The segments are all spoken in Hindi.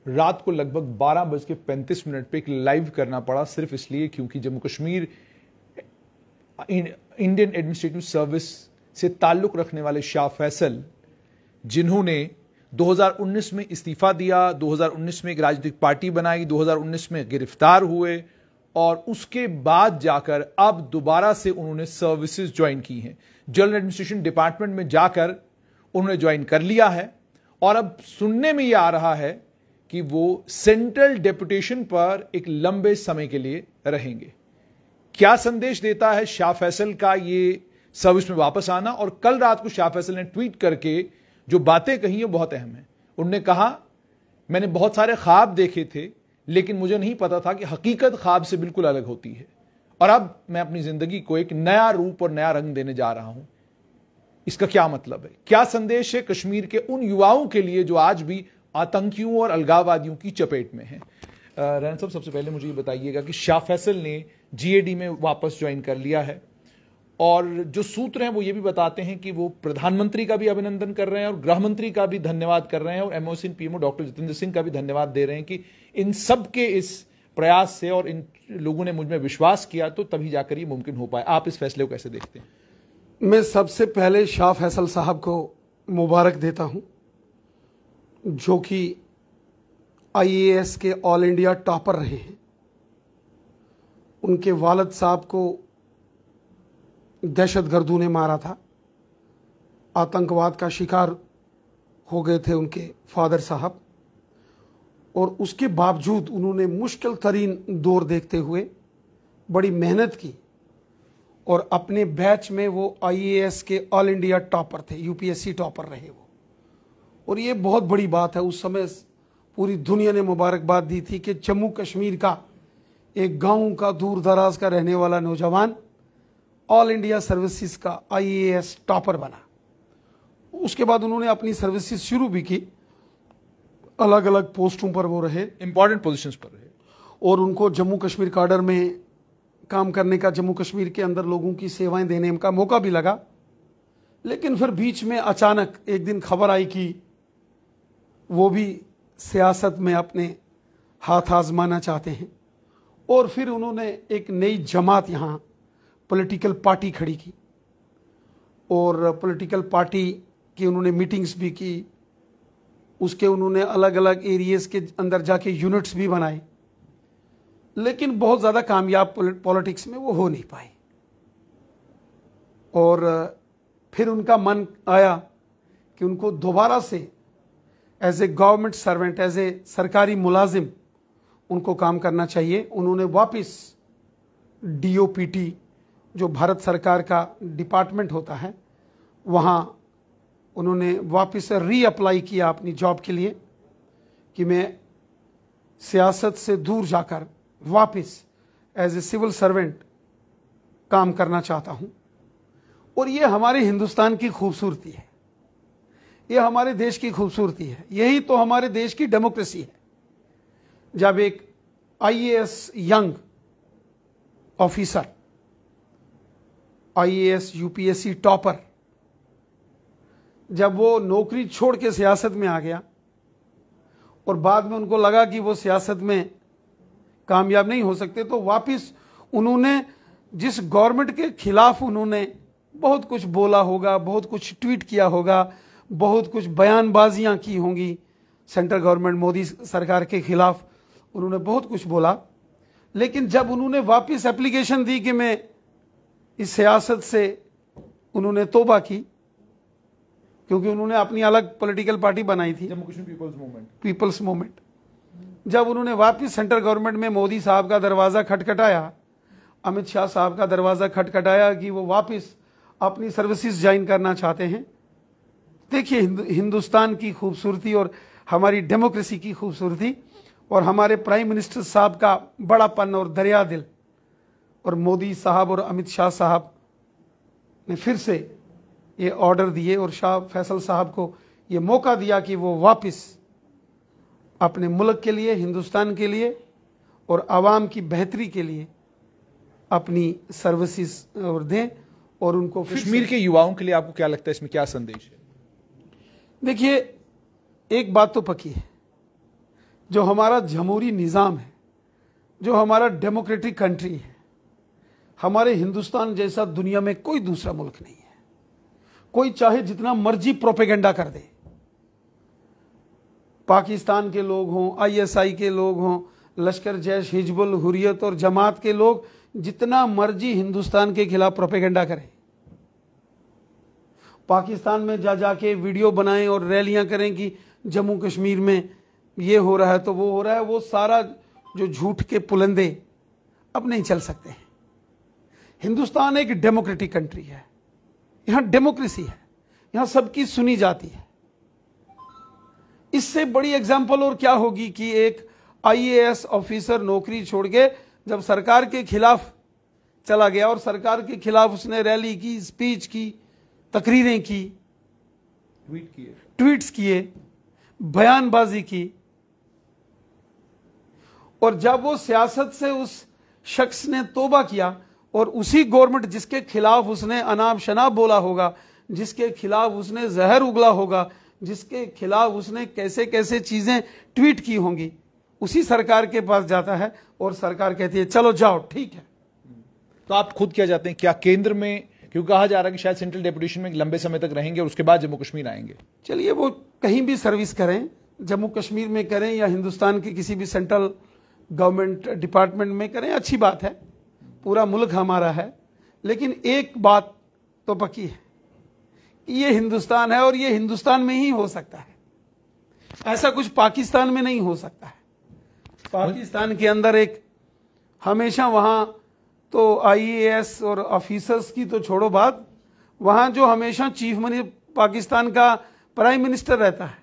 रात को लगभग 12:35 पे एक लाइव करना पड़ा, सिर्फ इसलिए क्योंकि Jammu Kashmir Indian administrative service से ताल्लुक रखने वाले शाह फैसल, जिन्होंने 2019 में इस्तीफा दिया, 2019 में एक राजनीतिक पार्टी बनाई, 2019 में गिरफ्तार हुए और उसके बाद जाकर अब दोबारा से उन्होंने सर्विसेज ज्वाइन की हैं। जनरल एडमिनिस्ट्रेशन डिपार्टमेंट में जाकर उन्होंने ज्वाइन कर लिया है और अब सुनने में यह आ रहा है कि वो सेंट्रल डेपुटेशन पर एक लंबे समय के लिए रहेंगे। क्या संदेश देता है शाह फैसल का ये सर्विस में वापस आना? और कल रात को शाह फैसल ने ट्वीट करके जो बातें कही हैं बहुत अहम है। उन्होंने कहा, मैंने बहुत सारे ख्वाब देखे थे लेकिन मुझे नहीं पता था कि हकीकत ख्वाब से बिल्कुल अलग होती है और अब मैं अपनी जिंदगी को एक नया रूप और नया रंग देने जा रहा हूं। इसका क्या मतलब है? क्या संदेश है कश्मीर के उन युवाओं के लिए जो आज भी आतंकियों और अलगाववादियों की चपेट में हैं? रैना साहब, सबसे पहले मुझे ये बताइएगा कि शाह फैसल ने जीएडी में वापस ज्वाइन कर लिया है और जो सूत्र हैं वो ये भी बताते हैं कि वो प्रधानमंत्री का भी अभिनंदन कर रहे हैं और गृह मंत्री का भी धन्यवाद कर रहे हैं और MOC PMO doctor Jitendra Singh का भी धन्यवाद दे रहे हैं कि इन सब के इस प्रयास से और इन लोगों ने मुझ में विश्वास किया तो तभी जाकर ये मुमकिन हो पाए। आप इस फैसले को कैसे देखते हैं? मैं सबसे पहले शाह फैसल साहब को मुबारक देता हूं, जो कि आईएएस के ऑल इंडिया टॉपर रहे हैं। उनके वालिद साहब को दहशतगर्दों ने मारा था, आतंकवाद का शिकार हो गए थे उनके फादर साहब, और उसके बावजूद उन्होंने मुश्किल तरीन दौर देखते हुए बड़ी मेहनत की और अपने बैच में वो आईएएस के ऑल इंडिया टॉपर थे, यूपीएससी टॉपर रहे वो। और ये बहुत बड़ी बात है। उस समय पूरी दुनिया ने मुबारकबाद दी थी कि जम्मू कश्मीर का एक गांव का दूर दराज का रहने वाला नौजवान ऑल इंडिया सर्विसेज का आईएएस टॉपर बना। उसके बाद उन्होंने अपनी सर्विसेज शुरू भी की, अलग अलग पोस्टों पर वो रहे, इंपॉर्टेंट पोजीशंस पर रहे और उनको जम्मू कश्मीर काडर में काम करने का, जम्मू कश्मीर के अंदर लोगों की सेवाएं देने का मौका भी लगा। लेकिन फिर बीच में अचानक एक दिन खबर आई कि वो भी सियासत में अपने हाथ आजमाना चाहते हैं और फिर उन्होंने एक नई जमात यहाँ पॉलिटिकल पार्टी खड़ी की और पॉलिटिकल पार्टी की उन्होंने मीटिंग्स भी की। उसके उन्होंने अलग अलग एरियाज के अंदर जाके यूनिट्स भी बनाए, लेकिन बहुत ज़्यादा कामयाब पॉलिटिक्स में वो हो नहीं पाए। और फिर उनका मन आया कि उनको दोबारा से as a government servant, as a सरकारी मुलाजिम उनको काम करना चाहिए। उन्होंने वापस डीओपीटी, जो भारत सरकार का डिपार्टमेंट होता है, वहाँ उन्होंने वापस रीअप्लाई किया अपनी जॉब के लिए कि मैं सियासत से दूर जाकर वापस एज ए सिविल सर्वेंट काम करना चाहता हूं। और ये हमारे हिंदुस्तान की खूबसूरती है, ये हमारे देश की खूबसूरती है, यही तो हमारे देश की डेमोक्रेसी है। जब एक IAS young officer, IAS UPSC topper, जब वो नौकरी छोड़ के सियासत में आ गया और बाद में उनको लगा कि वो सियासत में कामयाब नहीं हो सकते, तो वापस उन्होंने जिस गवर्नमेंट के खिलाफ उन्होंने बहुत कुछ बोला होगा, बहुत कुछ ट्वीट किया होगा, बहुत कुछ बयानबाजियां की होंगी सेंट्रल गवर्नमेंट मोदी सरकार के खिलाफ, उन्होंने बहुत कुछ बोला। लेकिन जब उन्होंने वापस एप्लीकेशन दी कि मैं इस सियासत से, उन्होंने तौबा की, क्योंकि उन्होंने अपनी अलग पॉलिटिकल पार्टी बनाई थी, जम्मू कश्मीर पीपल्स मूवमेंट। जब उन्होंने वापस सेंट्रल गवर्नमेंट में मोदी साहब का दरवाजा खटखटाया, अमित शाह साहब का दरवाजा खटखटाया कि वो वापस अपनी सर्विसेज ज्वाइन करना चाहते हैं। देखिए हिंदुस्तान की खूबसूरती और हमारी डेमोक्रेसी की खूबसूरती और हमारे प्राइम मिनिस्टर साहब का बड़ापन और दरिया दिल, और मोदी साहब और अमित शाह साहब ने फिर से ये ऑर्डर दिए और शाह फैसल साहब को ये मौका दिया कि वो वापस अपने मुल्क के लिए, हिंदुस्तान के लिए और आवाम की बेहतरी के लिए अपनी सर्विसेज और दें। और उनको कश्मीर के युवाओं के लिए आपको क्या लगता है, इसमें क्या संदेश है? देखिए, एक बात तो पक्की है, जो हमारा जमहूरी निज़ाम है, जो हमारा डेमोक्रेटिक कंट्री है, हमारे हिंदुस्तान जैसा दुनिया में कोई दूसरा मुल्क नहीं है। कोई चाहे जितना मर्जी प्रोपेगेंडा कर दे, पाकिस्तान के लोग हों, आईएसआई के लोग हों, लश्कर जैश, हिजबुल, हुर्रियत और जमात के लोग जितना मर्जी हिंदुस्तान के खिलाफ प्रोपेगेंडा करें, पाकिस्तान में जा जाके वीडियो बनाएं और रैलियां करें कि जम्मू कश्मीर में ये हो रहा है तो वो हो रहा है, वो सारा जो झूठ के पुलंदे अब नहीं चल सकते हैं। हिंदुस्तान एक डेमोक्रेटिक कंट्री है, यहां डेमोक्रेसी है, यहां सबकी सुनी जाती है। इससे बड़ी एग्जाम्पल और क्या होगी कि एक आईएएस ऑफिसर नौकरी छोड़ के जब सरकार के खिलाफ चला गया और सरकार के खिलाफ उसने रैली की, स्पीच की, तकरीरें की, ट्वीट्स किए, बयानबाजी की, और जब वो सियासत से उस शख्स ने तौबा किया और उसी गवर्नमेंट जिसके खिलाफ उसने अनाप शनाप बोला होगा, जिसके खिलाफ उसने जहर उगला होगा, जिसके खिलाफ उसने कैसे कैसे चीजें ट्वीट की होंगी, उसी सरकार के पास जाता है और सरकार कहती है चलो जाओ ठीक है। तो आप खुद क्या चाहते हैं, क्या केंद्र में, क्योंकि कहा जा रहा है कि शायद सेंट्रल डेपुटेशन में लंबे समय तक रहेंगे और उसके बाद जम्मू कश्मीर आएंगे? चलिए, वो कहीं भी सर्विस करें, जम्मू कश्मीर में करें या हिंदुस्तान के किसी भी सेंट्रल गवर्नमेंट डिपार्टमेंट में करें, अच्छी बात है, पूरा मुल्क हमारा है। लेकिन एक बात तो पक्की है कि ये हिंदुस्तान है और ये हिंदुस्तान में ही हो सकता है, ऐसा कुछ पाकिस्तान में नहीं हो सकता है। पाकिस्तान के अंदर एक हमेशा वहां तो आईएएस और ऑफिसर्स की तो छोड़ो बात, वहां जो हमेशा चीफ मिनिस्टर पाकिस्तान का प्राइम मिनिस्टर रहता है,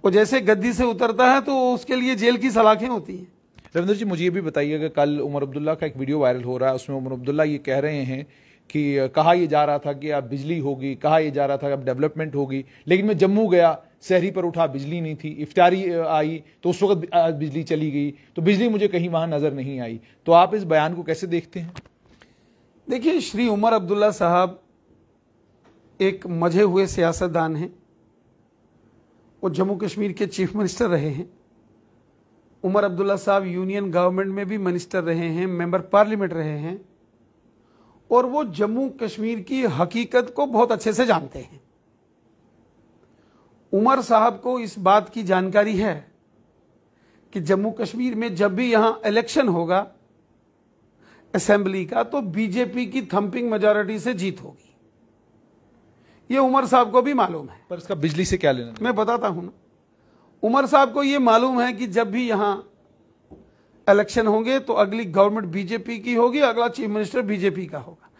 वो जैसे गद्दी से उतरता है तो उसके लिए जेल की सलाखें होती हैं। रविंदर जी, मुझे ये भी बताइएगा, कल उमर अब्दुल्ला का एक वीडियो वायरल हो रहा है, उसमें उमर अब्दुल्ला ये कह रहे हैं कि कहा यह जा रहा था कि अब बिजली होगी, कहा यह जा रहा था कि अब डेवलपमेंट होगी, लेकिन मैं जम्मू गया, शहरी पर उठा, बिजली नहीं थी, इफ्तारी आई तो उस वक्त बिजली चली गई, तो बिजली मुझे कहीं वहां नजर नहीं आई। तो आप इस बयान को कैसे देखते हैं? देखिए, श्री उमर अब्दुल्ला साहब एक मजे हुए सियासतदान हैं, वो जम्मू कश्मीर के चीफ मिनिस्टर रहे हैं। उमर अब्दुल्ला साहब यूनियन गवर्नमेंट में भी मिनिस्टर रहे हैं, मेंबर पार्लियामेंट रहे हैं, और वो जम्मू कश्मीर की हकीकत को बहुत अच्छे से जानते हैं। उमर साहब को इस बात की जानकारी है कि जम्मू कश्मीर में जब भी यहां इलेक्शन होगा असेंबली का, तो बीजेपी की थंपिंग मेजॉरिटी से जीत होगी। ये उमर साहब को भी मालूम है। पर इसका बिजली से क्या लेना? मैं बताता हूं ना, उमर साहब को ये मालूम है कि जब भी यहां इलेक्शन होंगे तो अगली गवर्नमेंट बीजेपी की होगी, अगला चीफ मिनिस्टर बीजेपी का होगा।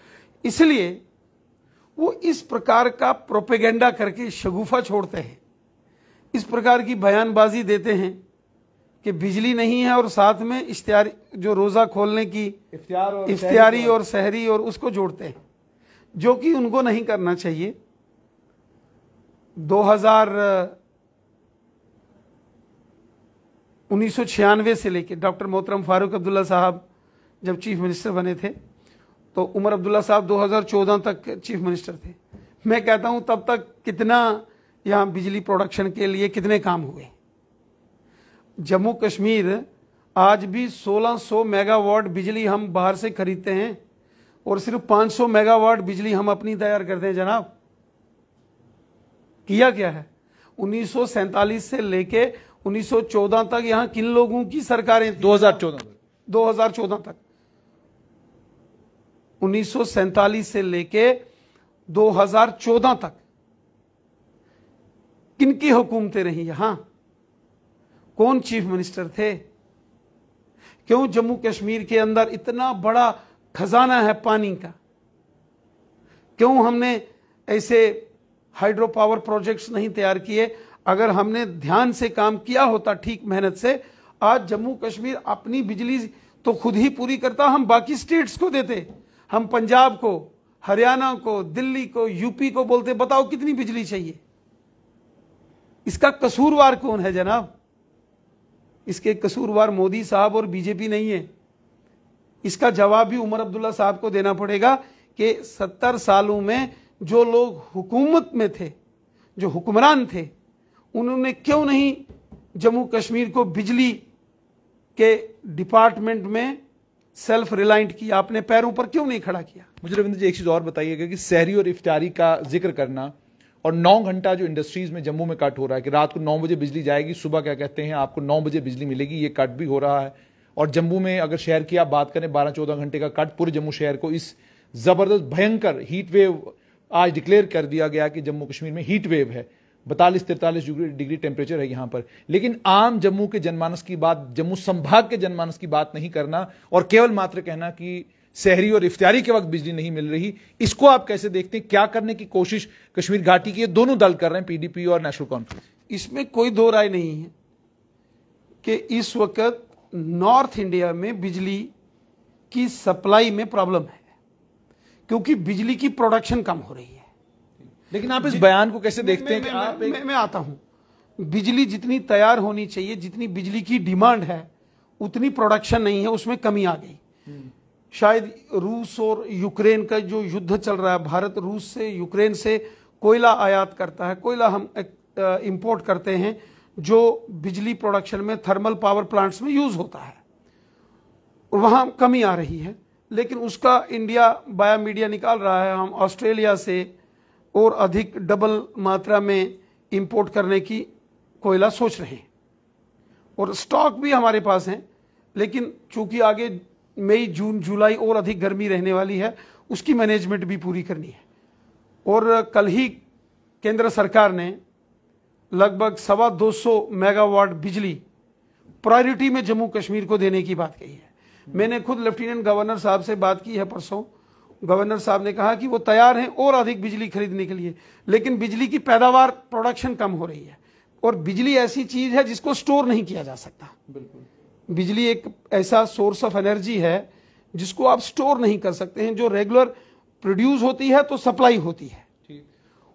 इसलिए वो इस प्रकार का प्रोपेगेंडा करके शगुफा छोड़ते हैं, इस प्रकार की बयानबाजी देते हैं कि बिजली नहीं है और साथ में इश्तिहारी जो रोजा खोलने की इफ्तियारी और सहरी और उसको जोड़ते हैं, जो कि उनको नहीं करना चाहिए। 1996 से लेकर डॉक्टर मोहतरम फारूक अब्दुल्ला साहब जब चीफ मिनिस्टर बने थे, तो उमर अब्दुल्ला साहब 2014 तक चीफ मिनिस्टर थे। मैं कहता हूं तब तक कितना यहां बिजली प्रोडक्शन के लिए कितने काम हुए। जम्मू कश्मीर आज भी 1600 मेगावाट बिजली हम बाहर से खरीदते हैं और सिर्फ 500 मेगावाट बिजली हम अपनी तैयार करते हैं। जनाब, किया क्या है? 1947 से लेके 1914 तक यहां किन लोगों की सरकारें थी? 2014 तक 1947 से लेके 2014 तक किनकी हुकूमतें रही यहां? कौन चीफ मिनिस्टर थे? क्यों जम्मू कश्मीर के अंदर इतना बड़ा खजाना है पानी का? क्यों हमने ऐसे हाइड्रो पावर प्रोजेक्ट्स नहीं तैयार किए? अगर हमने ध्यान से काम किया होता, ठीक मेहनत से, आज जम्मू कश्मीर अपनी बिजली तो खुद ही पूरी करता, हम बाकी स्टेट्स को देते। हम पंजाब को, हरियाणा को, दिल्ली को, यूपी को बोलते बताओ कितनी बिजली चाहिए। इसका कसूरवार कौन है जनाब? इसके कसूरवार मोदी साहब और बीजेपी नहीं है। इसका जवाब भी उमर अब्दुल्ला साहब को देना पड़ेगा कि 70 सालों में जो लोग हुकूमत में थे, जो हुक्मरान थे, उन्होंने क्यों नहीं जम्मू कश्मीर को बिजली के डिपार्टमेंट में सेल्फ रिलायंट किया, अपने पैरों पर क्यों नहीं खड़ा किया? मुझे रविंद्र जी एक चीज और बताइएगा कि सहरी और इफ्तारी का जिक्र करना और 9 घंटा जो इंडस्ट्रीज में जम्मू में कट हो रहा है कि रात को 9 बजे बिजली जाएगी, सुबह क्या कहते हैं आपको 9 बजे बिजली मिलेगी, ये कट भी हो रहा है। और जम्मू में अगर शहर की आप बात करें 12-14 घंटे का कट पूरे जम्मू शहर को, इस जबरदस्त भयंकर हीट वेव आज डिक्लेयर कर दिया गया कि जम्मू कश्मीर में हीट वेव है, 42-43 डिग्री टेम्परेचर है यहां पर। लेकिन आम जम्मू के जनमानस की बात, जम्मू संभाग के जनमानस की बात नहीं करना और केवल मात्र कहना कि सहरी और इफ्तारी के वक्त बिजली नहीं मिल रही, इसको आप कैसे देखते हैं? क्या करने की कोशिश कश्मीर घाटी की दोनों दल कर रहे हैं, पीडीपी और नेशनल कॉन्फ्रेंस? इसमें कोई दो राय नहीं है कि इस वक्त नॉर्थ इंडिया में बिजली की सप्लाई में प्रॉब्लम है, क्योंकि बिजली की प्रोडक्शन कम हो रही है। लेकिन आप इस बयान को कैसे देखते हैं? मैं आता हूं। बिजली जितनी तैयार होनी चाहिए, जितनी बिजली की डिमांड है, उतनी प्रोडक्शन नहीं है, उसमें कमी आ गई। शायद रूस और यूक्रेन का जो युद्ध चल रहा है, भारत रूस से, यूक्रेन से कोयला आयात करता है, कोयला हम इंपोर्ट करते हैं, जो बिजली प्रोडक्शन में थर्मल पावर प्लांट्स में यूज होता है, वहां कमी आ रही है। लेकिन उसका इंडिया बाया मीडिया निकाल रहा है, हम ऑस्ट्रेलिया से और अधिक डबल मात्रा में इंपोर्ट करने की कोयला सोच रहे हैं, और स्टॉक भी हमारे पास हैं। लेकिन चूंकि आगे मई, जून, जुलाई और अधिक गर्मी रहने वाली है, उसकी मैनेजमेंट भी पूरी करनी है। और कल ही केंद्र सरकार ने लगभग 225 मेगावाट बिजली प्रायोरिटी में जम्मू कश्मीर को देने की बात कही है। मैंने खुद लेफ्टिनेंट गवर्नर साहब से बात की है परसों। गवर्नर साहब ने कहा कि वो तैयार हैं और अधिक बिजली खरीदने के लिए, लेकिन बिजली की पैदावार, प्रोडक्शन कम हो रही है। और बिजली ऐसी चीज है जिसको स्टोर नहीं किया जा सकता। बिल्कुल, बिजली एक ऐसा सोर्स ऑफ एनर्जी है जिसको आप स्टोर नहीं कर सकते हैं। जो रेगुलर प्रोड्यूस होती है तो सप्लाई होती है,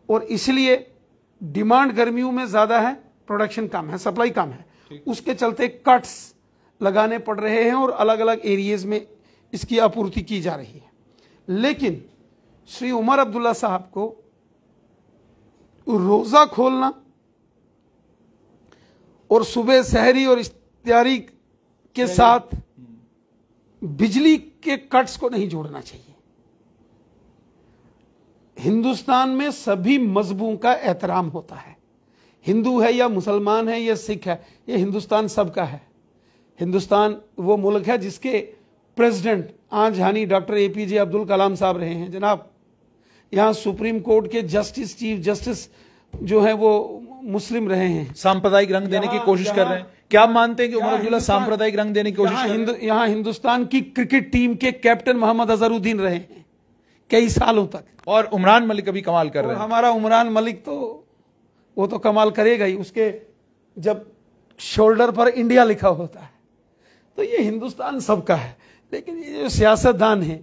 और इसलिए डिमांड गर्मियों में ज्यादा है, प्रोडक्शन कम है, सप्लाई कम है। उसके चलते कट्स लगाने पड़ रहे हैं और अलग अलग एरियाज में इसकी आपूर्ति की जा रही है। लेकिन श्री उमर अब्दुल्ला साहब को रोजा खोलना और सुबह सहरी और इफ्तारी के साथ बिजली के कट्स को नहीं जोड़ना चाहिए। हिंदुस्तान में सभी मजहबों का एहतराम होता है, हिंदू है या मुसलमान है या सिख है, ये हिंदुस्तान सबका है। हिंदुस्तान वो मुल्क है जिसके प्रेसिडेंट आज हानि डॉक्टर एपीजे अब्दुल कलाम साहब रहे हैं। जनाब, यहाँ सुप्रीम कोर्ट के जस्टिस, चीफ जस्टिस जो है वो मुस्लिम रहे हैं। सांप्रदायिक रंग देने की कोशिश कर रहे हैं। क्या आप मानते हैं कि उमर अब्दुल्ला सांप्रदायिक रंग देने की कोशिश कर रहे हैं? यहाँ हिंदुस्तान की क्रिकेट टीम के कैप्टन मोहम्मद अजहरुद्दीन रहे हैं कई सालों तक, और उमरान मलिक अभी कमाल कर रहे हैं। हमारा उमरान मलिक तो वो तो कमाल करेगा ही, उसके जब शोल्डर पर इंडिया लिखा होता है। तो ये हिंदुस्तान सबका है। लेकिन ये जो सियासतदान है,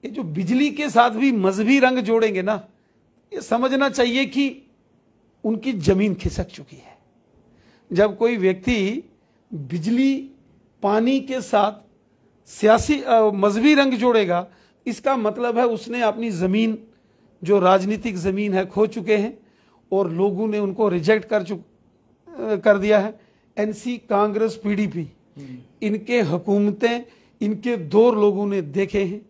ये जो बिजली के साथ भी मजहबी रंग जोड़ेंगे ना, ये समझना चाहिए कि उनकी जमीन खिसक चुकी है। जब कोई व्यक्ति बिजली, पानी के साथ सियासी मजहबी रंग जोड़ेगा, इसका मतलब है उसने अपनी जमीन, जो राजनीतिक जमीन है, खो चुके हैं और लोगों ने उनको रिजेक्ट कर दिया है। एनसी, कांग्रेस, पीडीपी, इनके हुकूमतें, इनके दौर लोगों ने देखे हैं,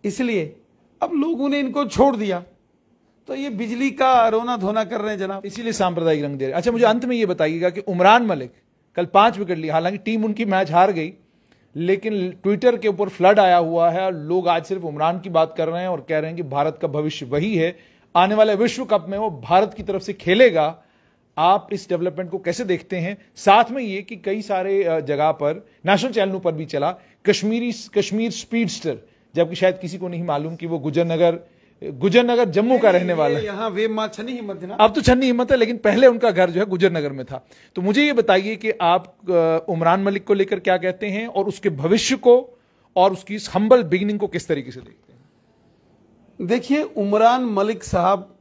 इसलिए अब लोगों ने इनको छोड़ दिया, तो ये बिजली का रोना धोना कर रहे हैं जनाब, इसीलिए सांप्रदायिक रंग दे रहे हैं। अच्छा, मुझे अंत में ये बताइएगा कि उमरान मलिक कल 5 विकेट लिए, हालांकि टीम उनकी मैच हार गई, लेकिन ट्विटर के ऊपर फ्लड आया हुआ है। लोग आज सिर्फ उमरान की बात कर रहे हैं और कह रहे हैं कि भारत का भविष्य वही है, आने वाले विश्व कप में वो भारत की तरफ से खेलेगा। आप इस डेवलपमेंट को कैसे देखते हैं? साथ में ये कि कई सारे जगह पर नेशनल चैनलों पर भी चला कश्मीर स्पीडस्टर, जबकि शायद किसी को नहीं मालूम कि वो गुजरनगर जम्मू का रहने वाला है। यहाँ वे मां छन्नी हिम्मत है ना, अब तो छन्नी हिम्मत है, लेकिन पहले उनका घर जो है गुजरनगर में था। तो मुझे ये बताइए कि आप उमरान मलिक को लेकर क्या कहते हैं और उसके भविष्य को और उसकी इस हम्बल बिगिनिंग को किस तरीके से देखते हैं? देखिए, उमरान मलिक साहब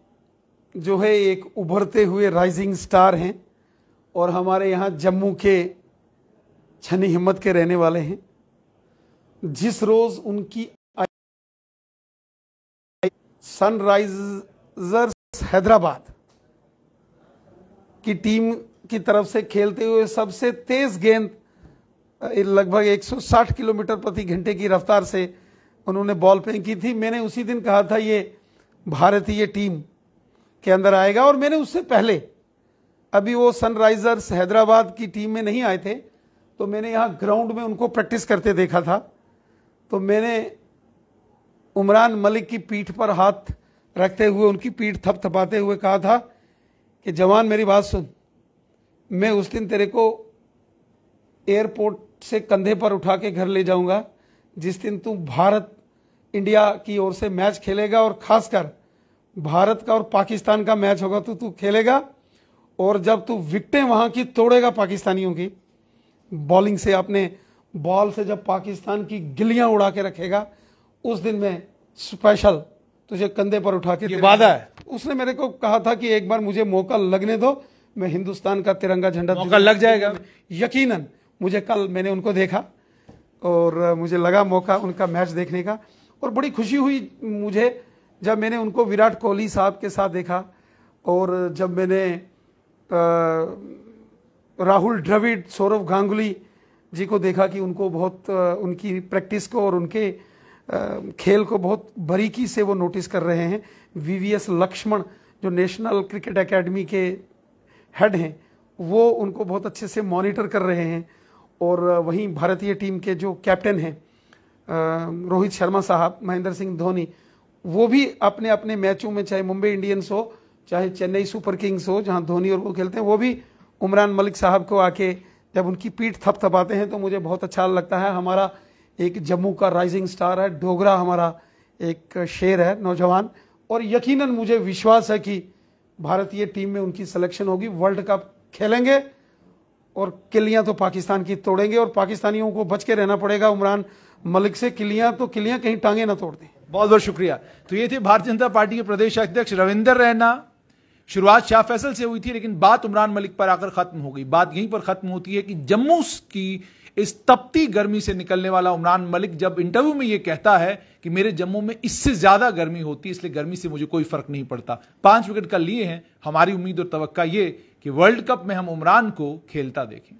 जो है एक उभरते हुए राइजिंग स्टार हैं और हमारे यहाँ जम्मू के छन्नी हिम्मत के रहने वाले हैं। जिस रोज उनकी सनराइजर्स हैदराबाद की टीम की तरफ से खेलते हुए सबसे तेज गेंद लगभग 160 किलोमीटर प्रति घंटे की रफ्तार से उन्होंने बॉल फेंकी थी। मैंने उसी दिन कहा था ये भारतीय टीम के अंदर आएगा, और मैंने उससे पहले अभी वो सनराइजर्स हैदराबाद की टीम में नहीं आए थे, तो मैंने यहाँ ग्राउंड में उनको प्रैक्टिस करते देखा था। तो मैंने उमरान मलिक की पीठ पर हाथ रखते हुए, उनकी पीठ थपथपाते हुए कहा था कि जवान मेरी बात सुन, मैं उस दिन तेरे को एयरपोर्ट से कंधे पर उठा के घर ले जाऊंगा जिस दिन तू भारत इंडिया की ओर से मैच खेलेगा, और खासकर भारत का और पाकिस्तान का मैच होगा तो तू खेलेगा, और जब तू विकेटें वहां की तोड़ेगा पाकिस्तानियों की बॉलिंग से, अपने बॉल से जब पाकिस्तान की गिल्लियां उड़ा के रखेगा, उस दिन मैं स्पेशल तुझे कंधे पर उठा के, वादा है। उसने मेरे को कहा था कि एक बार मुझे मौका लगने दो, मैं हिंदुस्तान का तिरंगा झंडा, मौका लग जाएगा यकीनन। मुझे कल मैंने उनको देखा और मुझे लगा मौका उनका मैच देखने का, और बड़ी खुशी हुई मुझे जब मैंने उनको विराट कोहली साहब के साथ देखा, और जब मैंने राहुल द्रविड़, सौरव गांगुली जी को देखा कि उनको बहुत उनकी प्रैक्टिस को और उनके खेल को बहुत बारीकी से वो नोटिस कर रहे हैं। वीवीएस लक्ष्मण जो नेशनल क्रिकेट एकेडमी के हेड हैं, वो उनको बहुत अच्छे से मॉनिटर कर रहे हैं। और वहीं भारतीय टीम के जो कैप्टन हैं रोहित शर्मा साहब, महेंद्र सिंह धोनी, वो भी अपने अपने मैचों में, चाहे मुंबई इंडियंस हो चाहे चेन्नई सुपर किंग्स हो जहां धोनी और वो खेलते हैं, वो भी उमरान मलिक साहब को आके जब उनकी पीठ थपथपाते हैं तो मुझे बहुत अच्छा लगता है। हमारा एक जम्मू का राइजिंग स्टार है, डोगरा हमारा एक शेर है, नौजवान, और यकीनन मुझे विश्वास है कि भारतीय टीम में उनकी सिलेक्शन होगी, वर्ल्ड कप खेलेंगे और किलियां तो पाकिस्तान की तोड़ेंगे, और पाकिस्तानियों को बच के रहना पड़ेगा उमरान मलिक से। किलियां कहीं टांगे ना तोड़ दें। बहुत बहुत शुक्रिया। तो ये थे भारतीय जनता पार्टी के प्रदेश अध्यक्ष रविंदर रैना। शुरुआत शाह फैसल से हुई थी, लेकिन बात उमरान मलिक पर आकर खत्म हो गई। बात यहीं पर खत्म होती है कि जम्मू की इस तपती गर्मी से निकलने वाला उमरान मलिक जब इंटरव्यू में यह कहता है कि मेरे जम्मू में इससे ज्यादा गर्मी होती है, इसलिए गर्मी से मुझे कोई फर्क नहीं पड़ता। 5 विकेट का लिए हैं। हमारी उम्मीद और तवक्का ये कि वर्ल्ड कप में हम उमरान को खेलता देखें।